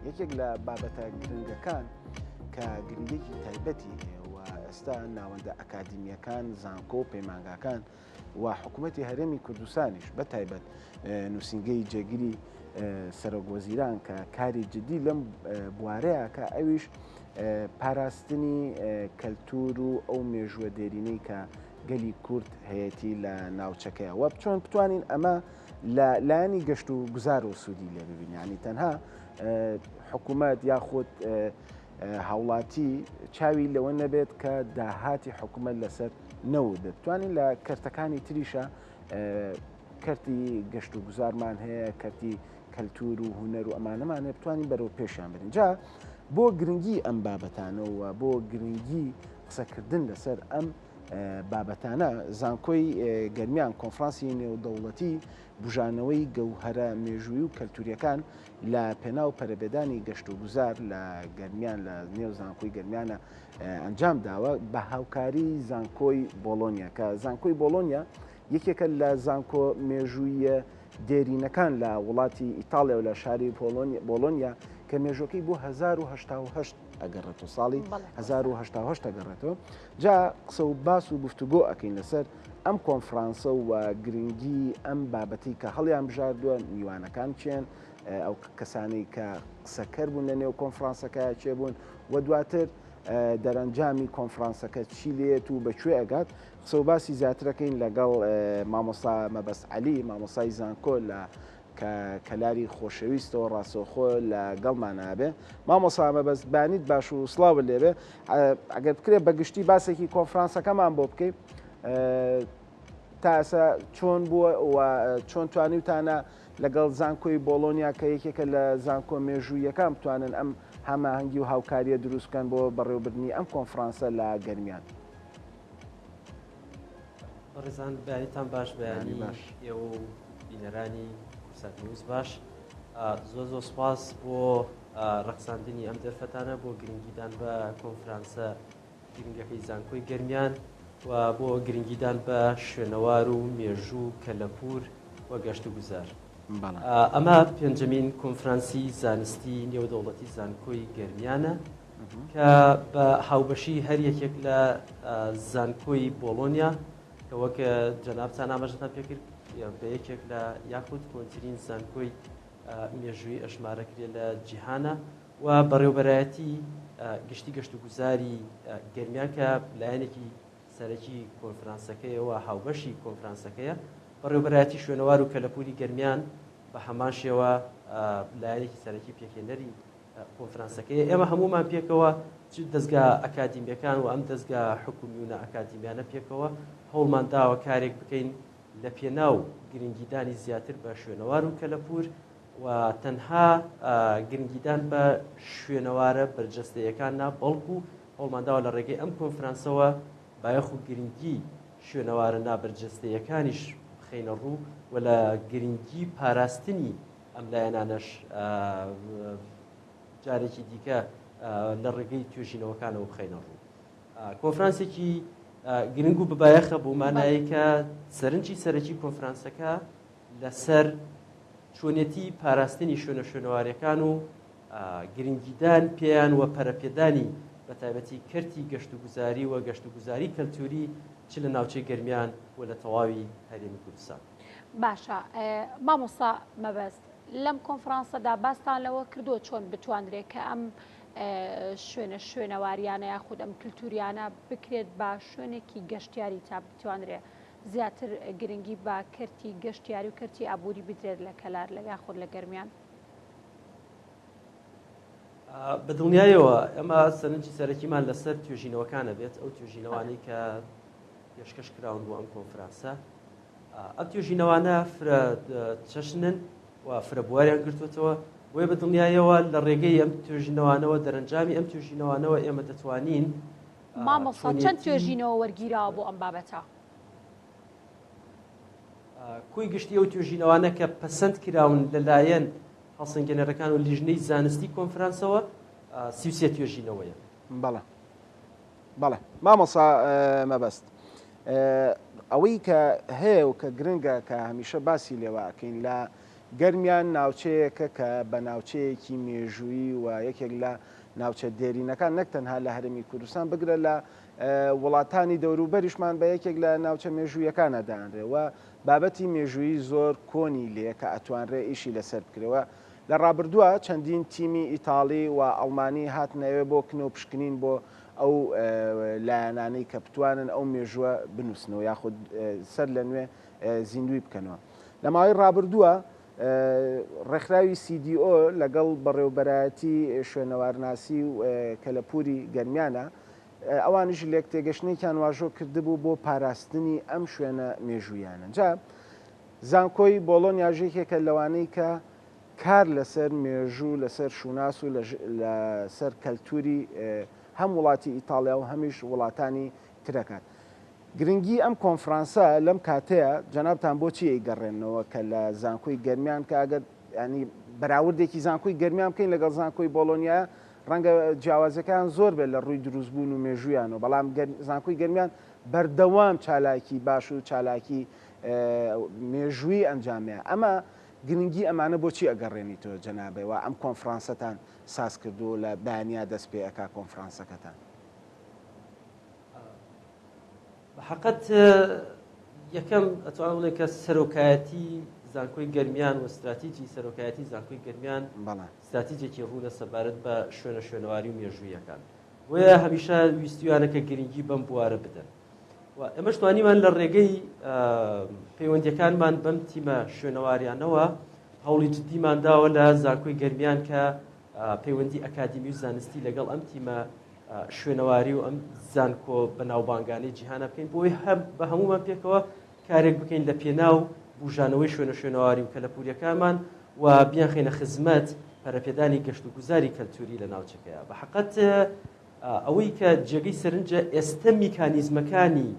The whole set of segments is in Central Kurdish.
یەکێک لە بابەتە گرنگەکان کە گرنگێکی تایبەتی و ئێستا ناوەندە ئەکادیمیەکان زانکۆ و پەیمانگاکان و حکوومەتی هەرێمی کوردستانیش بە تایبەت نووسینگەی جێگیری سەرۆکوەزیران کە کاری جدی لەم بوارەیە کە ئەویش پاراستنی کەلتور و ئەو مێژووە دێرینەی کە گەلی کورد هەیەی لە ناوچەکەیە وە چۆن بتوانین ئەمە لە لایەنی گەشت و گوزار و سوودی لێ ببین ینی تەنها حکوومەت یاخود هاوڵاتی چاوی لەوە نەبێت کە داهاتی حکوومەت لەسەر نەوت دەتوانین لە کەرتەکانی تریشە کەرتی گەشت و گوزارمان هەیە کەرتی کەلتور و هونەر و ئەمانەمانێ بتوانین بەرەو پێشیان برین جا بۆ گرنگی ئەم بابەتانەوە بۆ گرنگی قسەکردن لەسەر ئەم بابەتانە زانکۆی گەرمیان کۆنفرانسی نێودەوڵەتی بژانەوەی گەوهرە مێژووی و کەلتوریەکان لە پێناو پەرەبێدانی گەشت و گوزار لە گەرمیان لە نێو زانکۆی گەرمیانە ئەنجام داوە بە هاوکاری زانکۆی بۆلۆنیا کە زانکۆی بۆلۆنیا یەکێکە لە زانکۆ مێژوویە دێرینەکان لە وڵاتی ئیتاالیا و لە شاری بۆلۆنیا کە مێژۆکەی بۆ 1970 ئەگەڕێتەوە ساڵی 1970 ئەگەڕێتەوە جا قسە و باس و گفتوگۆ ئەکەین لەسەر ئەم کۆنفرانسە و گرنگی ئەم بابەتی کە هەڵیان بژاردووە میوانەکان چێن ئەو کەسانەی کە قسەکەر بوون لە نێو کۆنفرانسەکە چێ بوون و دواتر دەرەنجامی کۆنفرانسەکە چی لێت و بەکوێ ئەگات قسە و باسی زیاترەکەین لەگەڵ مامۆستا مەبەست عەلی مامۆسای زانکۆ لە کەلاری خۆشەویستەوە ڕاستەوخۆ لە گەڵمانابێ مامۆسا مەبەست بانیت باش و سڵاو لێبێ ئەگەر بکرێت بەگشتی باسێکی کۆنفرانسەکەمان بۆ بکەیت تا ئێستا چۆن بووە و چۆن توانیوتانە لەگەڵ زانکۆی بۆلۆنیا کە یەکێکە لە زانکۆ مێژوویەکان بتوانن ئەم هەماهەنگی و هاوکاریە دروستکەن بۆ بەڕێوەبردننی ئەم کۆنفرانسە لە گەرمیان ڕێزان بەیانیتان باش بەیانی باش ئێوە و بینەرانی سەرنووس باش زۆر سپاس بۆ ڕەخساندنی ئەم دەرفەتانە بۆ گرنگیدان بە کۆنفرانسە گرنگەکەی زانکۆی گەرمیان و بۆ گرنگیدان بە شوێنەوار و مێژوو کەلەپور و گەشت و گوزار ئەمە پێنجەمین کۆنفرانسی زانستی نێودەوڵەتی زانکۆی گەرمیانە کە بە هاوبەشی هەر یەکێک لە زانکۆی بۆلۆنیا کە وەک جەنابتان ئاماژەتان پێکرد بە یەکێک لە یاخود کۆنتترین زانکۆی مێژووی ئەژمارەکرێ لە جیهانە و بەڕێوبەرایەتی گشتی گەشت و گوزاری گەرمیان کە لایەنێکی سەرەکی کۆنفرانسەکەیەوە هاوبەشی کۆنفرانسەکەیە بەڕێوبەرایەتی شوێنەوار و کەلەپوری گەرمیان بە هەمان شێوە لایەنێکی سەرەکی پێکهێنەری کۆنفرانسەکەیە ئێمە هەمومان پێکەوە دەستگا ئەکادیمیەکان و ئەم دەستگا حکومیونە ئەکادیمیانە پێکەوە هەوڵمان داوە کارێک بکەین لە پێناو گرنگیدانی زیاتر بە شوێنەوار و کەلەپور و تەنها گرنگیدان بە شوێنەوارە بەرجەستەیەکاننا بەڵکو هەوڵمانداوە لە ڕێگەی ئەم کۆنفرانسەوە بایەخ و گرنگی شوێنەوارە نابەرجەستەیەکانیش بخەینە ڕوو و لە گرنگی پاراستنی ئەم لایەنانەش جارێکی دیکە لە ڕێگەی توێژینەوەکانەوە بخەینە ڕوو کۆنفرانسێکی گرنگ و ببایەخە بۆ مانایە کە سەرنجی سەرەکی کۆنفرانسەکە لەسەر چۆنێتی پاراستنی شوێنەوارەکان و گرنگیدان پێیان و پەرەپێدانی بە تایبەتی کەرتی گەشت و گوزاری و گەشت و گوزاری کەلتوری چ لە ناوچەی گەرمیان و لە تەواوی هەرێمی کوردستان. باشە مامۆستا مەبەست لەم کۆنفرانسەدا باستان لەوە کردووە چۆن بتوانرێت کە ئەم شوێنەواریانە یاخود ئەم کللتوریانە بکرێت بە شوێنێکی گەشتیاری تا بتوانرێت زیاتر گرنگی بە کەرتی گەشتیاری و کەرتی ئابووری بدرێت لە کەلار لە یاخود لە گەرمیان. بەدڵنیایەوە ئەمە سەرنجی سەرەکیمان لەسەر توێژینەوەکانە بێت ئەو توێژینەوانەی کە پێشکەش کراون بۆ ئەم کۆنفرانسە ئەم توێژینەوانە فرە چەشنن و فرە بواریان گرتوێتەوە بۆیە بەدڵنیایەوە لە ڕێگەی ئەم توێژینەوانەوە دەرەنجامی ئەم توێژینەوانەوە ئێمە دەتوانین مامۆستا چەند توێژینەوە وەرگیراوە بۆ ئەم بابەتە؟ کۆی گشتی ئەو توێژینەوانە کە پەسەند کراون لەلایەن هەڵسەنگێنەرەکان و لیژنەی زانستی کۆنفرانسەوە 33 توێژینەوەیە. بەڵێ بەڵێ مامۆسا مەبەست ئەوەی کە هەیە و کە گرنگە کە هەمیشە باسی لێواکەین لە گەرمیان ناوچەیەکە کە بە ناوچەیەکی مێژووی و یەکێک لە ناوچە دێرینەکان نەک تەنها لە هەرمی کوردستان بگرە لە وڵاتانی دەوروبەریشمان بە یەکێک لە ناوچە مێژوویەکانە داانرێەوە بابەتی مێژووی زۆر کۆنی لێ کە ئەتوانرێ ئیشی لەسەر بکرەوە لە ڕابردووە چەندین تیمی ئیتاڵی و ئەڵمانی هاتنەوێ بۆ کنۆ پشکنین بۆ ئەو لایەنانەی کە بتوانن ئەو مێژووە بنووسنەوە یاخود سەر لە نوێ زیندوی بکەنەوە لە ماوەی ڕابردووە ڕێکخراوی CDO لەگەڵ بەڕێوەبەرایەتی شوێنەوارناسی کە لە پووری گەرمیانە ئەوانش لێک تێگەشتنێکیان واژۆ کردبوو بۆ پاراستنی ئەم شوێنە مێژوویانە جا زانکۆی بۆڵۆنیاژێکێکە لەوانەی کە کار لەسەر مێژوو لەسەر شوناس و لەسەر کەلتوری هەم وڵاتی ئیتاالیا و هەمیش وڵاتانی ترەکات. گرنگی ئەم کۆنفرانسە لەم کاتەیە جەنابتان بۆچی ئەیگەڕێنەوە کە لە زانکۆی گەرمیان کە ئەگەر ینی بەراوردێکی زانکۆی گەرمیان بکەین لەگەڵ زانکۆی بۆلۆنیا ڕەنگە جیاوازەکان زۆر بێت لە ڕووی دروستبوون و مێژویانەوە بەڵام زانکۆی گەرمیان بەردەوام چالاکی باش و چالاکی مێژووی ئەنجامەیە ئەمە گرنگی ئەمانە بۆچی ئەگەڕێنیتەوە جەنابەوە ئەم کۆنفرانسەتان ساز کردو لە بەیانیا دەست پێ ئەکا کۆنفرانسەکەتان بەحەقەت یەکەم ئەتوانم بڵێم کە سەرۆکایەتی زانکۆی گەرمیان و استراتیجی سەرۆکایەتی زانکۆی گەرمیان استراتیجێکی ڕوونە سەبارەت بە شوێنەواری و مێژوویەکان وەیە هەمیشە ویستیوانە کە گرنگی بەم بوارە بدەن و ئەمەش توانیمان لە ڕێگەی پەیوەندیەکانمان بەم تیمە شوێنەواریانەوە هەوڵی جددیمان داوە لە زانکۆی گەرمیان کە پەیوەندی ئەکادمی و زانستی لەگەڵ ئەم تیمە شوێنەواری و ئەم زانکۆ بەناوبانگانەی جیهانە بکەین بۆی بە هەمومان پێکەوە کارێک بکەین لە پێناو بژانەوەی شوێنەواری و کەلەپوریەکانمان و بیان خێنە خزمەت پەرەپێدانی گەشت و گوزاری کەلتوری لە ناوچەکەیە بەحەقەت ئەوەی کە جێگەی سەرنجە ئێستا میکانیزمەکانی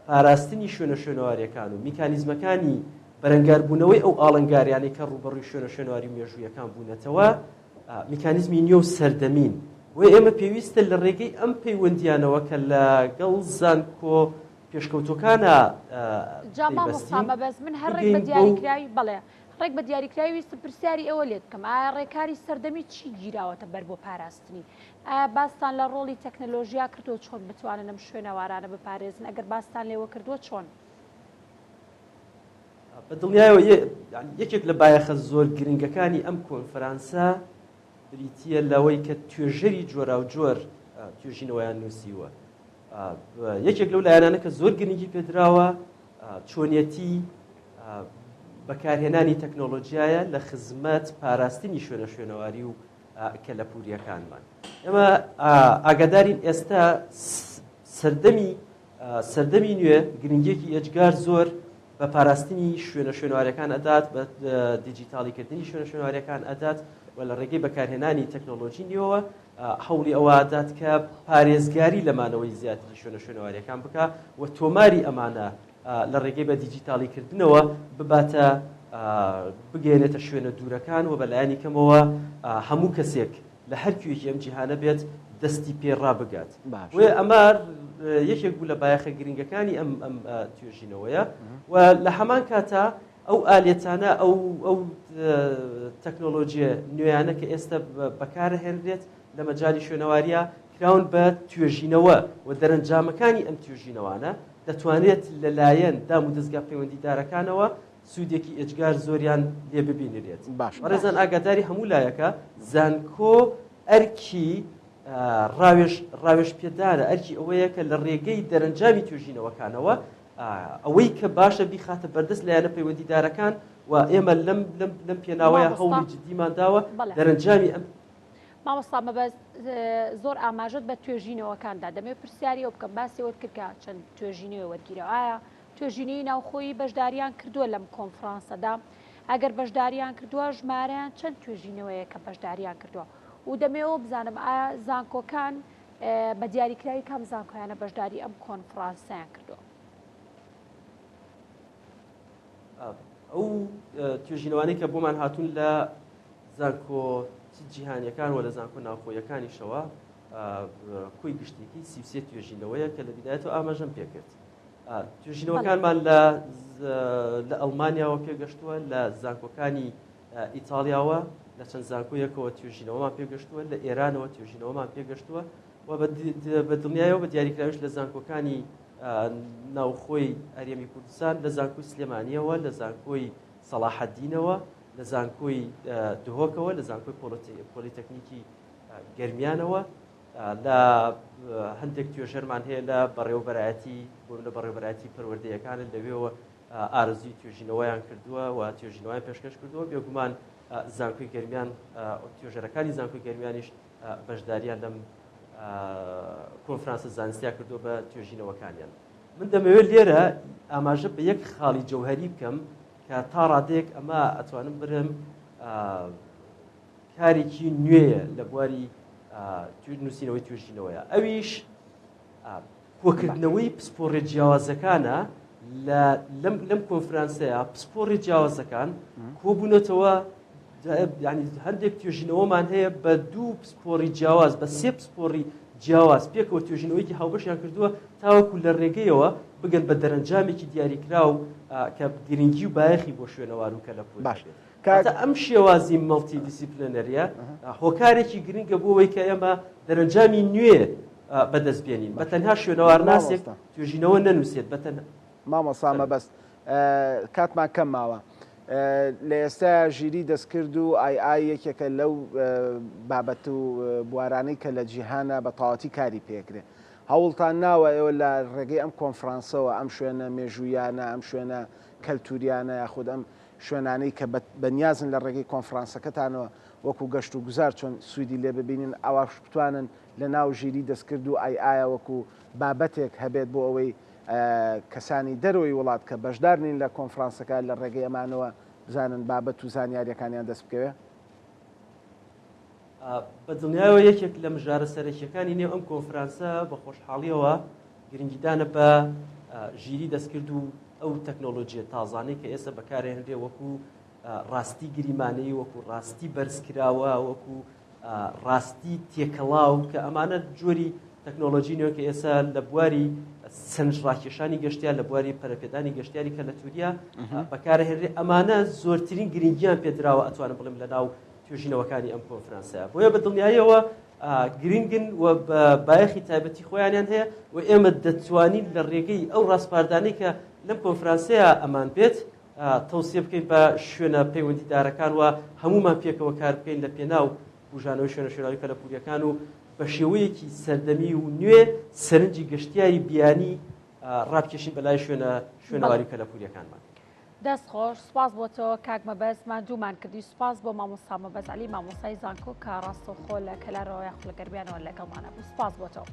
پاراستنی شوێنەوارەکان و میکانیزمەکانی بەرەنگاربوونەوەی ئەو ئاڵنگاریانەی کە ڕوبەڕووی شوێنەواری و مێژوویەکان بوونەتەوە میکانیزمی نیۆ و سەردەمین و ئێمە پێویستە لە ڕێگەی ئەم پەیوەندیانەوە کە لەگەڵ زانکۆ پێشکەوتەکانە جامامۆستامە بەس من هەر ڕێک بە دیاریکراوی بڵێ ڕێک بە دیاریکراوی ویستە پرسیاری ئەوە لێت بکەم ئایا ڕێکاری سەردەمی چی گیراوەتە بەر بۆ پاراستنی ئایا باستان لە ڕۆڵی تەکنەلۆژیا کردو چۆن بتوانن ئەم شوێنەوارانە بپارێزن ئەگەر باستان لێوە کردووە چۆن بەدڵنیایەوە یەکێک لە بایەخە زۆر گرنگەکانی ئەم کۆنفرانسە بریتیە لەوەی کە توێژەری جۆرا و جۆر توێژینەوەیان نووسیوە یەکێک لەو لایەنانە کە زۆر گرنگی پێدراوە چۆنیەتی بەکارهێنانی تەکنۆلۆژیایە لە خزمەت پاراستنی شوێنەواری و کەلەپوریەکانمان ئێمە ئاگادارین ئێستا سەردەمی نوێ گرنگیەکی ئەجگار زۆر بە پاراستنی شوێنەوارەکان ئەدات بە دیجیتاڵیکردنی شوێنەوارەکان ئەدات و لە ڕێگەی بەکارهێنانی تەکنۆلۆژی نیەوە هەوڵی ئەوادات کە پارێزگاری لەمانەوەی زیاتری شوێنەوارەکان بکە و تۆماری ئەمانە لە ڕێگەی بە دیجیتاڵیکردنەوە بباتە بگەێنێتە شوێنە دوورەکان و بەلایانی کەمەوە هەموو کەسێک لە هەرکوێکی ئەم جیهانە بێت دەستی پێڕا بگات وێ ئەمە یەکێک بوو لە بایەخە گرنگەکانی ئەم توێژینەوەیە و لە هەمان کاتە ئەو ئالێتانە ئەو تەکنۆلۆژیە نوێیانە کە ئێستا بەکارهێنرێت لە مەجای شوێنەواریە کراون بە توێژینەوە و دەرەنجامەکانی ئەم توێژینەوانە دەتوانێت لەلایەن دام و دەستگا پەیوەندیدارەکانەوە سوودێکی ئەجگار زۆریان لێ ببینرێت ڕێزان ئاگاداری هەموو لایەکە زانکۆ ئەرکی ڕاوێژ پێدارە ئەرکی ئەوەیە کە لە ڕێگەی دەرەنجامی توێژینەوەکانەوە ئەوەی کە باشە بیخاتە بەردەست لایەنە پەیوەندیدارەکان و ئێمە لەم پێناوەیە هەوڵی جددیمان داوە دەرەنجامی ئەم مامۆستا مەبەست زۆر ئاماژت بە توێژینەوەکاندا دەمێت پرسیاری ئەو بکەم باسیەوەت کردکە چەند توێژینەوە وەرگیرەوە ئایا توێژینەی ناوخۆیی بەشداریان کردووە لەم کۆنفرانسەدا ئەگەر بەشداریان کردووە ژمارەیان چەند توێژینەوەیە کە بەشداریان کردووە و دەمێەوە بزانم ئایا زانکۆکان بە دیاریکراوی کام زانکۆیانە بەشداری ئەم کۆنفرانسیان کردووە ئەو توێژینەوانەی کە بۆمان هاتوون لە زانکۆ جیهانیەکان و لە زانکۆ ناوخۆیەکانیشەوە کۆی گشتێکی 33 توێژینەوەیە کە لە بیدایەتەوە ئاماژەم پێکرد توێژینەوەکانمان لە ئەڵمانیاوە پێگەشتووە، لە زانکۆکانی ئیتالیاوە لە چەند زانکۆیەکەوە توێژینەوەمان پێگەشتووە، لە ئێرانەوە توێژینەوەمان پێگەشتووە و بە دڵنیایەوە بە دیاریکراویش لە زانکۆکانی ناوخۆی ئەرێمی کوردستان، لە زانکۆی سلێمانیەوە، لە زانکۆی سەلاحەدینەوە، لە زانکۆی دهۆکەوە، لە زانکۆی پۆلیتەکنیکی گەرمیانەوە، لە هەندێک توێژەرمان هەیە لە بەڕێوەبەرایەتی لە بەڕێوەبەرایەتی پەروەردەیەکانن لەوێەوە ئارزوی توێژینەوەیان کردووە و توێژینەوەیان پێشکەش کردووە. بێگومان زانکۆی گەرمیان توێژەرەکانی زانکۆی گەرمیانیش بەشداریان لەم کۆنفرانسە زانستیا کردووە بە توێژینەوەکانیان. من دەمەوێت لێرە ئاماژە بە یەک خاڵی جەوهەری بکەم کە تا ڕادێک ئەمە ئەتوانم برم کارێکی نوێیە لە بواری نووسینەوەی توێژینەوەیە. ئەویش کۆکردنەوەی پسپۆڕی جیاوازەکانە لەم کۆنفرانسەیە. پسپۆڕی جیاوازەکان کۆبوونەتەوە، ینی هەندێک توێژینەوەمان هەیە بە 2 پسپۆڕی جیاواز، بە 3 پسپۆڕی جیاواز پێکەوە توێژینەوەیکی هاوبەشیان کردووە تاوەکو لە ڕێگەیەوە بگەن بە دەرەنجامێکی دیاریکرا و کە گرنگی و بایەخی بۆ شوێنەواروکە لە پۆل. کاتە ئەم شێوازی مەڵتی دیسیپلینەریە هۆکارێکی گرنگە بۆەوەی کە ئێمە دەرەنجامی نوێ بەدەستبێنین، بە تەنها شوێنەوار ناسێک توێژینەوە نەنووسێت بەتەنها. مامۆسامە بەست کاتمان کەم ماوە. لە ئێستا ژیری دەستکرد و ئای یەکێکە لەو بابەت و بوارانەی کە لە جیهانە بە تەواوەتی کاری پێکرێ. هەوڵتان ناوە ئێوە لە ڕێگەی ئەم کۆنفرانسەوە ئەم شوێنە مێژوویانە، ئەم شوێنە کەلتوریانە یاخود ئەم شوێنانەی کە بەنیازن لە ڕێگەی کۆنفرانسەکەتانەوە وەکو گەشت و گوزار چۆن سوودی لێ ببینین، ئەواش بتوانن لە ناو ژیری دەستکرد و ئایە وەکو بابەتێک هەبێت بۆ ئەوەی کەسانی دەرەوەی وڵات کە بەشدار نین لە کۆنفرانسەکە لە ڕێگەی ئەمانەوە زانن بابەت و زانیاریەکانیان دەست بکەوێ. بە دڵنیایەوە یەکێک لە مژارە سەرەکیەکانی نێو ئەم کۆنفرانسە بە خۆشحاڵیەوە گرنگیدانە بە ژیری دەستکرد و ئەو تەکنۆلۆژیە تازانەی کە ئێستا بەکارهێنرێ وەکو ڕاستی گریمانەی، وەکو ڕاستی بەرزکراوە، وەکو ڕاستی تێکەڵاو، کە ئەمانە جۆری تەکنۆلۆژی نوێ کە ئێستا لە بواری سنجڕاکێشانی گەشتیان، لە بواری پەرەپێدانی گەشتیاری کە لە توریا بەکارهێنرێ. ئەمانە زۆرترین گرنگیان پێدراوە ئەتوانم بڵێم لە ناو توێژینەوەکانی ئەم کۆنفرانسەیە. بۆیە بە دڵنیاییەوە گرنگن و بە بایەخی تایبەتی خۆیانیان هەیە و ئێمە دەتوانین لە ڕێگەی ئەو ڕاستپاردانەی کە لەم کۆنفرانسەیە ئەمان بێت تەوسیە بکەین بە شوێنە پەیوەندیدارەکان و هەمومان پێکەوە کار بکەین لە پێناو بژانەوەی شوێنەشێناوی کەلەپوریەکان و بە شێوەیەکی سەردەمی و نوێ سەرنجی گەشتیاری بیانی ڕابکێشین بەلای شوێنەواری کەلەپوریەکانمان. دەست خۆش، سوپاس بۆ تۆ کاک مەبەست، ماندوومان کردی. سوپاس بۆ مامۆستا مەبەست عەلی، مامۆستای زانکۆ کە ڕاستەوخۆ لە کەلارەوە یاخود لە گەرمیانەوە لەگەڵمانە بوو. سوپاس بۆ تۆ.